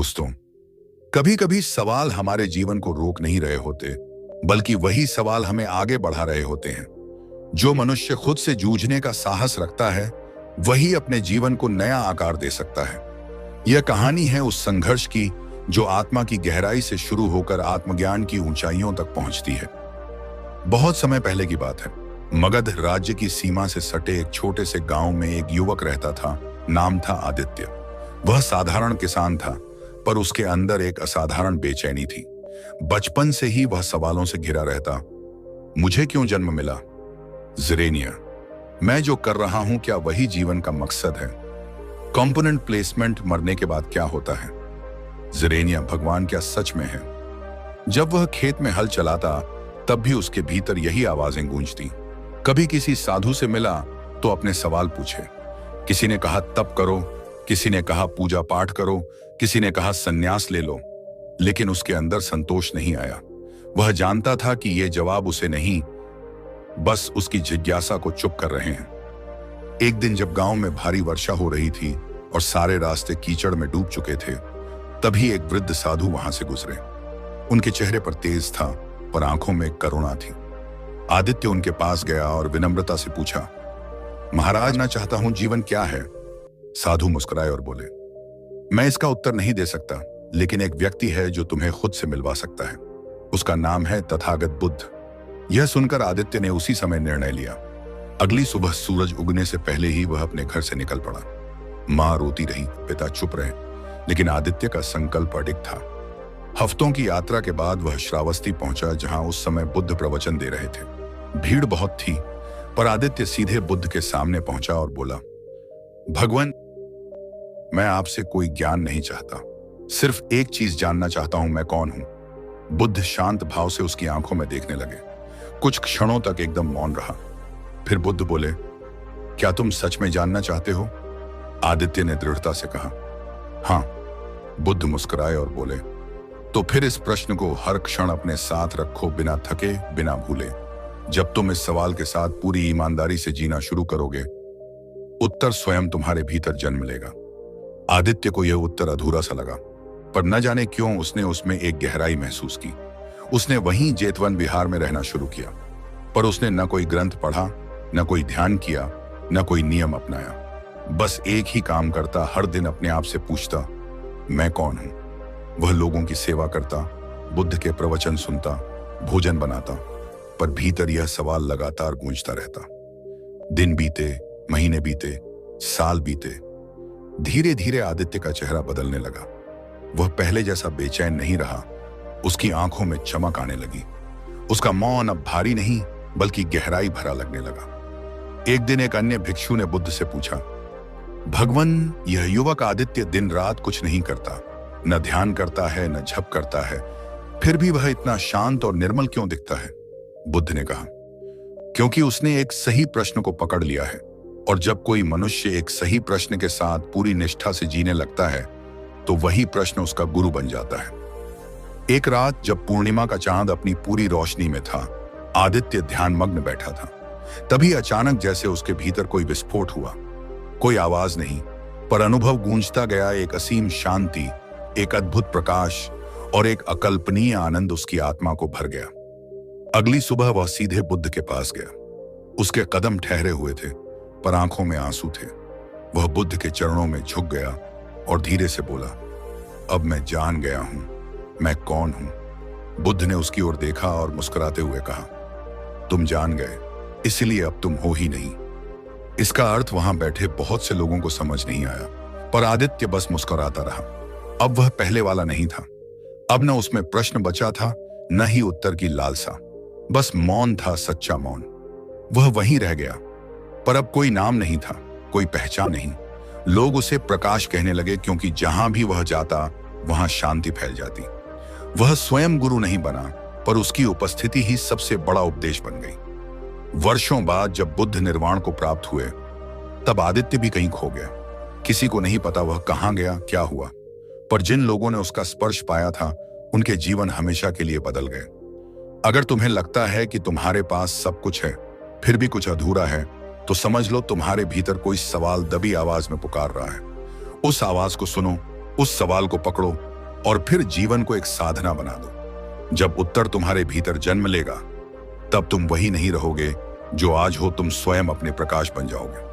दोस्तों, कभी कभी सवाल हमारे जीवन को रोक नहीं रहे होते, बल्कि वही सवाल हमें आगे बढ़ा रहे होते हैं। जो मनुष्य खुद से जूझने का साहस रखता है, वही अपने जीवन को नया आकार दे सकता है। यह कहानी है उस संघर्ष की जो आत्मा की गहराई से शुरू होकर आत्मज्ञान की ऊंचाइयों तक पहुंचती है। बहुत समय पहले की बात है। मगध राज्य की सीमा से सटे एक छोटे से गांव में एक युवक रहता था। नाम था आदित्य। वह साधारण किसान था, पर उसके अंदर एक असाधारण बेचैनी थी। बचपन से ही वह सवालों से घिरा रहता। मुझे क्यों जन्म मिला? ज़रेनिया, मैं जो कर रहा हूं क्या वही जीवन का मकसद है? कंपोनेंट प्लेसमेंट, मरने के बाद क्या होता है? ज़रेनिया, भगवान क्या सच में है? जब वह खेत में हल चलाता, तब भी उसके भीतर यही आवाजें गूंजती। कभी किसी साधु से मिला तो अपने सवाल पूछे। किसी ने कहा तप करो, किसी ने कहा पूजा पाठ करो, किसी ने कहा सन्यास ले लो, लेकिन उसके अंदर संतोष नहीं आया। वह जानता था कि ये जवाब उसे नहीं, बस उसकी जिज्ञासा को चुप कर रहे हैं। एक दिन जब गांव में भारी वर्षा हो रही थी और सारे रास्ते कीचड़ में डूब चुके थे, तभी एक वृद्ध साधु वहां से गुजरे। उनके चेहरे पर तेज था, पर आंखों में करुणा थी। आदित्य उनके पास गया और विनम्रता से पूछा, महाराज, ना चाहता हूं जीवन क्या है? साधु मुस्कुराए और बोले, मैं इसका उत्तर नहीं दे सकता, लेकिन एक व्यक्ति है जो तुम्हें खुद से मिलवा सकता है। उसका नाम है तथागत बुद्ध। यह सुनकर आदित्य ने उसी समय निर्णय लिया। अगली सुबह सूरज उगने से पहले ही वह अपने घर से निकल पड़ा। माँ रोती रही, पिता चुप रहे, लेकिन आदित्य का संकल्प अडिग था। हफ्तों की यात्रा के बाद वह श्रावस्ती पहुंचा, जहां उस समय बुद्ध प्रवचन दे रहे थे। भीड़ बहुत थी, पर आदित्य सीधे बुद्ध के सामने पहुंचा और बोला, भगवान, मैं आपसे कोई ज्ञान नहीं चाहता, सिर्फ एक चीज जानना चाहता हूं, मैं कौन हूं? बुद्ध शांत भाव से उसकी आंखों में देखने लगे। कुछ क्षणों तक एकदम मौन रहा। फिर बुद्ध बोले, क्या तुम सच में जानना चाहते हो? आदित्य ने दृढ़ता से कहा, हां। बुद्ध मुस्कुराए और बोले, तो फिर इस प्रश्न को हर क्षण अपने साथ रखो, बिना थके, बिना भूले। जब तुम इस सवाल के साथ पूरी ईमानदारी से जीना शुरू करोगे, उत्तर स्वयं तुम्हारे भीतर जन्म लेगा। आदित्य को यह उत्तर अधूरा सा लगा, पर न जाने क्यों उसने उसमें एक गहराई महसूस की। उसने वहीं जेतवन विहार में रहना शुरू किया, पर उसने न कोई ग्रंथ पढ़ा, न कोई ध्यान किया, न कोई नियम अपनाया। बस एक ही काम करता, हर दिन अपने आप से पूछता, मैं कौन हूं? वह लोगों की सेवा करता, बुद्ध के प्रवचन सुनता, भोजन बनाता, पर भीतर यह सवाल लगातार गूंजता रहता। दिन बीते, महीने बीते, साल बीते। धीरे धीरे आदित्य का चेहरा बदलने लगा। वह पहले जैसा बेचैन नहीं रहा। उसकी आंखों में चमक आने लगी। उसका मौन अब भारी नहीं, बल्कि गहराई भरा लगने लगा। एक दिन एक अन्य भिक्षु ने बुद्ध से पूछा, भगवान, यह युवक आदित्य दिन रात कुछ नहीं करता, न ध्यान करता है, न जप करता है, फिर भी वह इतना शांत और निर्मल क्यों दिखता है? बुद्ध ने कहा, क्योंकि उसने एक सही प्रश्न को पकड़ लिया है, और जब कोई मनुष्य एक सही प्रश्न के साथ पूरी निष्ठा से जीने लगता है, तो वही प्रश्न उसका गुरु बन जाता है। एक रात जब पूर्णिमा का चांद अपनी पूरी रोशनी में था, आदित्य ध्यानमग्न बैठा था। तभी अचानक जैसे उसके भीतर कोई विस्फोट हुआ। कोई आवाज नहीं, पर अनुभव गूंजता गया। एक असीम शांति, एक अद्भुत प्रकाश और एक अकल्पनीय आनंद उसकी आत्मा को भर गया। अगली सुबह वह सीधे बुद्ध के पास गया। उसके कदम ठहरे हुए थे, पर आंखों में आंसू थे। वह बुद्ध के चरणों में झुक गया और धीरे से बोला, अब मैं जान गया हूं, मैं कौन हूं। बुद्ध ने उसकी ओर देखा और मुस्कुराते हुए कहा, तुम जान गए, इसलिए अब तुम हो ही नहीं। इसका अर्थ वहां बैठे बहुत से लोगों को समझ नहीं आया, पर आदित्य बस मुस्कुराता रहा। अब वह पहले वाला नहीं था। अब न उसमें प्रश्न बचा था, न ही उत्तर की लालसा। बस मौन था, सच्चा मौन। वह वहीं रह गया, पर अब कोई नाम नहीं था, कोई पहचान नहीं। लोग उसे प्रकाश कहने लगे, क्योंकि जहां भी वह जाता, वहां शांति फैल जाती। वह स्वयं गुरु नहीं बना, पर उसकी उपस्थिति ही सबसे बड़ा उपदेश बन गई। वर्षों बाद जब बुद्ध निर्वाण को प्राप्त हुए, तब आदित्य भी कहीं खो गया। किसी को नहीं पता वह कहां गया, क्या हुआ, पर जिन लोगों ने उसका स्पर्श पाया था, उनके जीवन हमेशा के लिए बदल गए। अगर तुम्हें लगता है कि तुम्हारे पास सब कुछ है, फिर भी कुछ अधूरा है, तो समझ लो तुम्हारे भीतर कोई सवाल दबी आवाज में पुकार रहा है। उस आवाज को सुनो, उस सवाल को पकड़ो और फिर जीवन को एक साधना बना दो। जब उत्तर तुम्हारे भीतर जन्म लेगा, तब तुम वही नहीं रहोगे जो आज हो, तुम स्वयं अपने प्रकाश बन जाओगे।